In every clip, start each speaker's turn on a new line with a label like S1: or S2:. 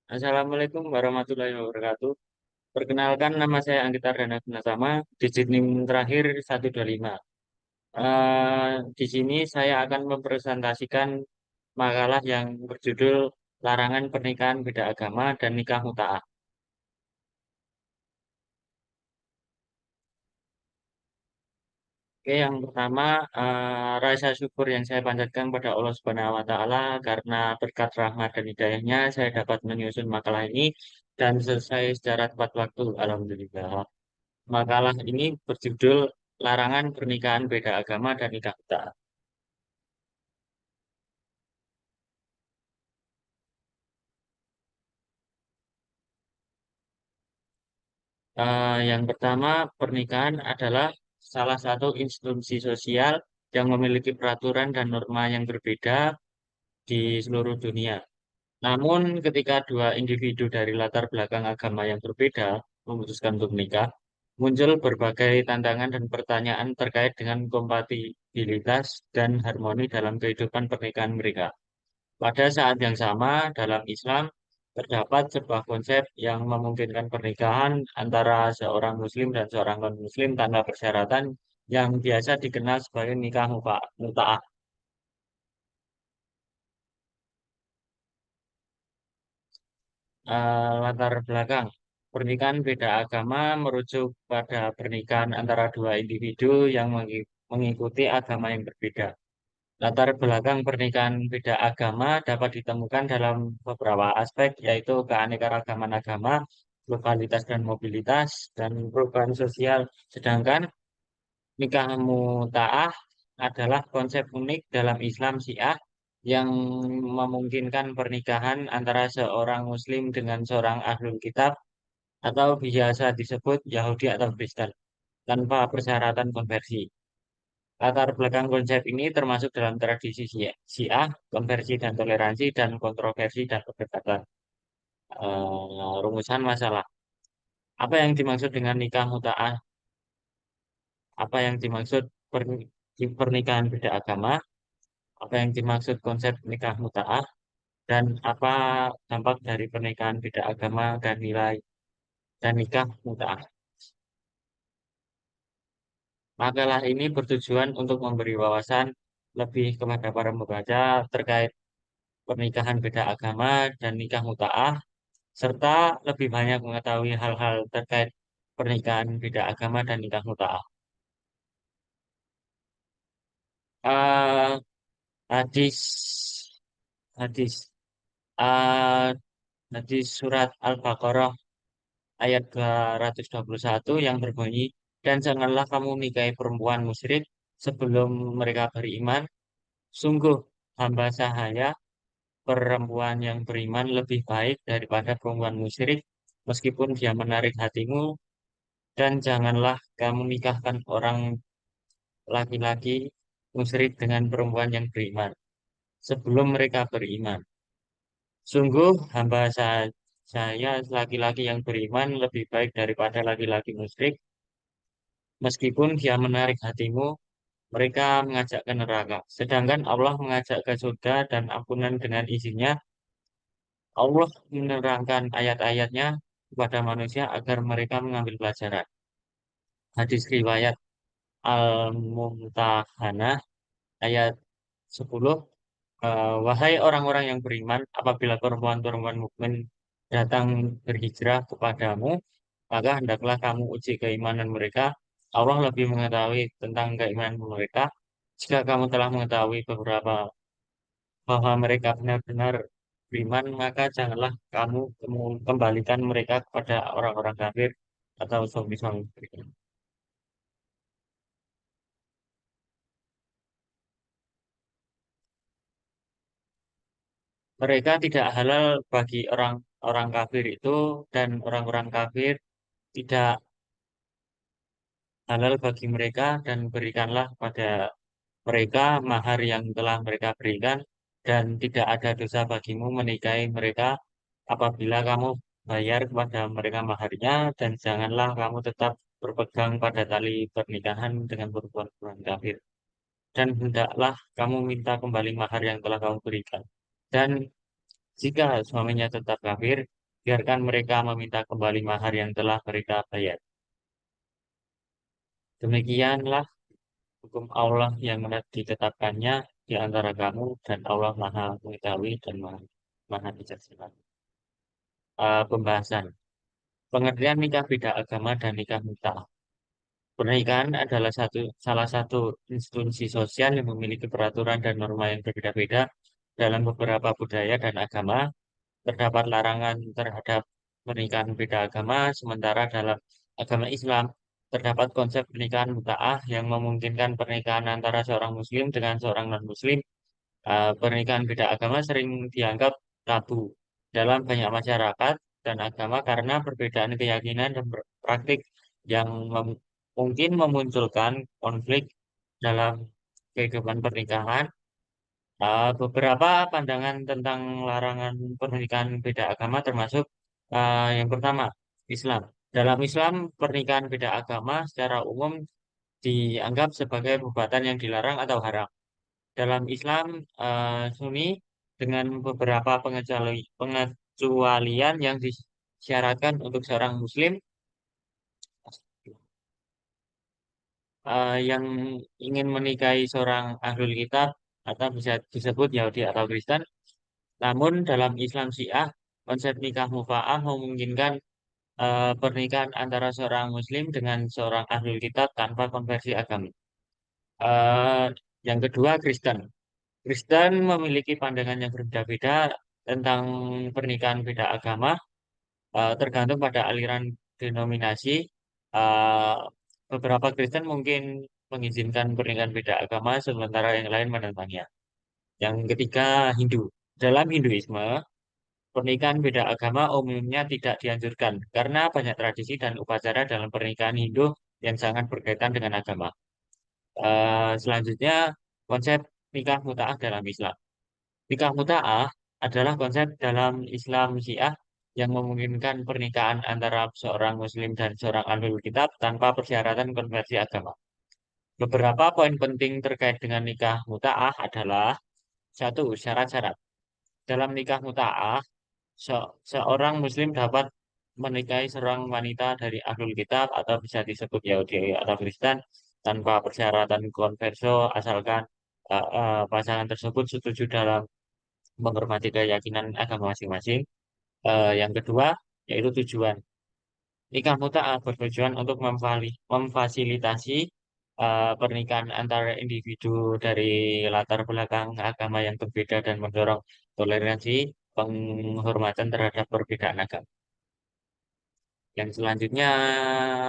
S1: Assalamualaikum warahmatullahi wabarakatuh. Perkenalkan, nama saya Anggita Ardana Gunasama, digit NIM terakhir 125. Di sini saya akan mempresentasikan makalah yang berjudul Larangan Pernikahan Beda Agama dan Nikah Muta'ah. Oke, yang pertama, rasa syukur yang saya panjatkan pada Allah Subhanahu wa Ta'ala karena berkat rahmat dan hidayahnya saya dapat menyusun makalah ini dan selesai secara tepat waktu. Alhamdulillah. Makalah ini berjudul Larangan Pernikahan Beda Agama dan Nikah Kita. Yang pertama, pernikahan adalah salah satu institusi sosial yang memiliki peraturan dan norma yang berbeda di seluruh dunia. Namun, ketika dua individu dari latar belakang agama yang berbeda memutuskan untuk menikah, muncul berbagai tantangan dan pertanyaan terkait dengan kompatibilitas dan harmoni dalam kehidupan pernikahan mereka. Pada saat yang sama, dalam Islam terdapat sebuah konsep yang memungkinkan pernikahan antara seorang Muslim dan seorang non-Muslim tanpa persyaratan yang biasa dikenal sebagai nikah muta'ah. Latar belakang pernikahan beda agama merujuk pada pernikahan antara dua individu yang mengikuti agama yang berbeda. Latar belakang pernikahan beda agama dapat ditemukan dalam beberapa aspek, yaitu keanekaragaman agama, globalitas dan mobilitas, dan perubahan sosial. Sedangkan nikah muta'ah adalah konsep unik dalam Islam Syiah yang memungkinkan pernikahan antara seorang Muslim dengan seorang ahlul kitab atau biasa disebut Yahudi atau Kristen tanpa persyaratan konversi. Latar belakang konsep ini termasuk dalam tradisi Syiah, konversi dan toleransi, dan kontroversi dan perdebatan. Rumusan masalah. Apa yang dimaksud dengan nikah muta'ah? Apa yang dimaksud pernikahan beda agama? Apa yang dimaksud konsep nikah muta'ah? Dan apa dampak dari pernikahan beda agama dan nilai dan nikah muta'ah? Makalah ini bertujuan untuk memberi wawasan lebih kepada para pembaca terkait pernikahan beda agama dan nikah muta'ah serta lebih banyak mengetahui hal-hal terkait pernikahan beda agama dan nikah muta'ah. Eh, hadis hadis eh, hadis surat Al-Baqarah ayat 221 yang berbunyi, dan janganlah kamu nikahi perempuan musyrik sebelum mereka beriman. Sungguh hamba sahaya perempuan yang beriman lebih baik daripada perempuan musyrik meskipun dia menarik hatimu, dan janganlah kamu nikahkan orang laki-laki musyrik dengan perempuan yang beriman sebelum mereka beriman. Sungguh saya laki-laki yang beriman lebih baik daripada laki-laki musyrik, meskipun dia menarik hatimu, mereka mengajak ke neraka. Sedangkan Allah mengajak ke surga dan ampunan dengan izinnya. Allah menerangkan ayat-ayatnya kepada manusia agar mereka mengambil pelajaran. Hadis riwayat Al-Mumtahanah ayat 10. Wahai orang-orang yang beriman, apabila perempuan-perempuan mukmin datang berhijrah kepadamu, maka hendaklah kamu uji keimanan mereka. Allah lebih mengetahui tentang keimanan mereka. Jika kamu telah mengetahui bahwa mereka benar-benar beriman, maka janganlah kamu kembalikan mereka kepada orang-orang kafir atau suami-suami mereka. Mereka tidak halal bagi orang-orang kafir itu, dan orang-orang kafir tidak halal bagi mereka, dan berikanlah pada mereka mahar yang telah mereka berikan, dan tidak ada dosa bagimu menikahi mereka apabila kamu bayar kepada mereka maharnya, dan janganlah kamu tetap berpegang pada tali pernikahan dengan perempuan kafir, dan hendaklah kamu minta kembali mahar yang telah kamu berikan. Dan jika suaminya tetap kafir, biarkan mereka meminta kembali mahar yang telah mereka bayar. Demikianlah hukum Allah yang ditetapkannya di antara kamu dan Allah Maha Mengetahui dan Maha Bijaksana. Pembahasan. Pengertian nikah beda agama dan nikah muta. Pernikahan adalah salah satu institusi sosial yang memiliki peraturan dan norma yang berbeda-beda dalam beberapa budaya dan agama. Terdapat larangan terhadap pernikahan beda agama, sementara dalam agama Islam terdapat konsep pernikahan muta'ah yang memungkinkan pernikahan antara seorang Muslim dengan seorang non-Muslim. Pernikahan beda agama sering dianggap tabu dalam banyak masyarakat dan agama karena perbedaan keyakinan dan praktik yang mungkin memunculkan konflik dalam kehidupan pernikahan. Beberapa pandangan tentang larangan pernikahan beda agama termasuk yang pertama, Islam. Dalam Islam, pernikahan beda agama secara umum dianggap sebagai perbuatan yang dilarang atau haram. Dalam Islam Sunni dengan beberapa pengecualian yang disyaratkan untuk seorang Muslim yang ingin menikahi seorang ahlul kitab atau bisa disebut Yahudi atau Kristen. Namun dalam Islam Syiah, konsep nikah mufa'ah memungkinkan pernikahan antara seorang Muslim dengan seorang ahlul kitab tanpa konversi agama. Eh, yang kedua, Kristen. Kristen memiliki pandangan yang berbeda-beda tentang pernikahan beda agama, tergantung pada aliran denominasi. Eh, Beberapa Kristen mungkin mengizinkan pernikahan beda agama, sementara yang lain menentangnya. Yang ketiga, Hindu. Dalam Hinduisme, pernikahan beda agama umumnya tidak dianjurkan karena banyak tradisi dan upacara dalam pernikahan Hindu yang sangat berkaitan dengan agama. Selanjutnya, konsep nikah muta'ah dalam Islam. Nikah muta'ah adalah konsep dalam Islam Syiah yang memungkinkan pernikahan antara seorang Muslim dan seorang Ahlul Kitab tanpa persyaratan konversi agama. Beberapa poin penting terkait dengan nikah muta'ah adalah satu, syarat-syarat. Dalam nikah muta'ah, seorang Muslim dapat menikahi seorang wanita dari Ahlul Kitab atau bisa disebut Yahudi atau Kristen tanpa persyaratan konverso asalkan pasangan tersebut setuju dalam menghormati keyakinan agama masing-masing. Yang kedua, yaitu tujuan. Nikah muta'ah bertujuan untuk memfasilitasi pernikahan antara individu dari latar belakang agama yang berbeda dan mendorong toleransi, penghormatan terhadap perbedaan agama. Yang selanjutnya,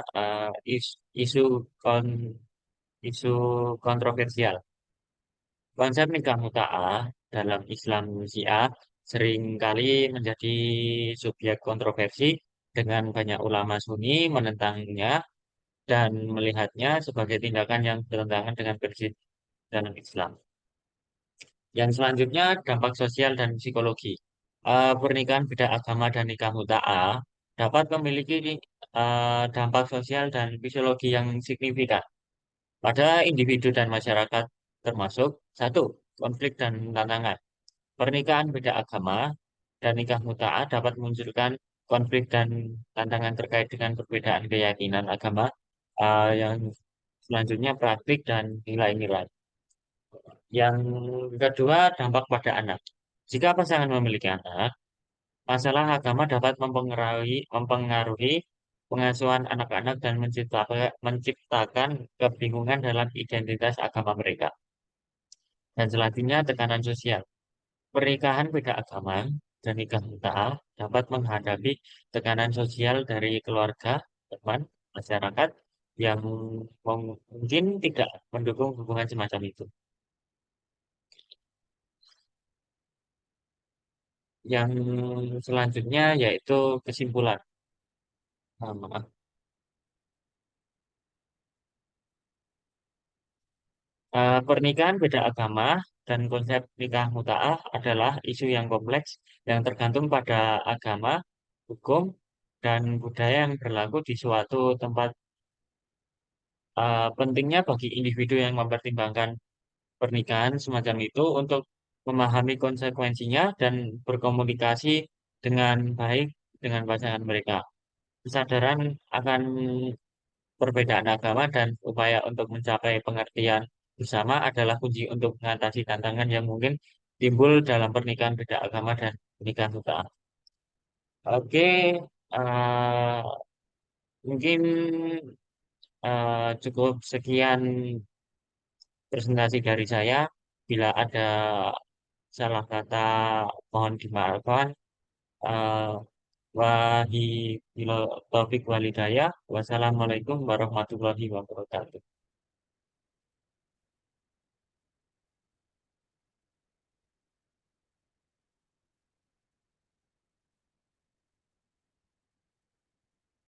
S1: eh, is- isu kon- isu kontroversial. Konsep nikah muta'ah dalam Islam Syiah seringkali menjadi subjek kontroversi dengan banyak ulama Sunni menentangnya dan melihatnya sebagai tindakan yang bertentangan dengan prinsip dalam Islam. Yang selanjutnya, dampak sosial dan psikologi. Pernikahan beda agama dan nikah muta'ah dapat memiliki dampak sosial dan fisiologi yang signifikan pada individu dan masyarakat termasuk satu, konflik dan tantangan. Pernikahan beda agama dan nikah muta'ah dapat memunculkan konflik dan tantangan terkait dengan perbedaan keyakinan agama yang selanjutnya praktik dan nilai-nilai. Yang kedua, dampak pada anak. Jika pasangan memiliki anak, masalah agama dapat mempengaruhi pengasuhan anak-anak dan menciptakan kebingungan dalam identitas agama mereka. Dan selanjutnya, tekanan sosial. Pernikahan beda agama dan nikah muta'ah dapat menghadapi tekanan sosial dari keluarga, teman, masyarakat yang mungkin tidak mendukung hubungan semacam itu. Yang selanjutnya yaitu kesimpulan. Maaf. Pernikahan beda agama dan konsep nikah muta'ah adalah isu yang kompleks yang tergantung pada agama, hukum, dan budaya yang berlaku di suatu tempat. Pentingnya bagi individu yang mempertimbangkan pernikahan semacam itu untuk memahami konsekuensinya dan berkomunikasi dengan baik dengan pasangan mereka. Kesadaran akan perbedaan agama dan upaya untuk mencapai pengertian bersama adalah kunci untuk mengatasi tantangan yang mungkin timbul dalam pernikahan beda agama dan pernikahan kita. Oke, eh, mungkin cukup sekian presentasi dari saya. Bila ada salah kata, mohon dimaafkan. Eh, Wahi taufiq walhidayah. Wassalamualaikum warahmatullahi wabarakatuh.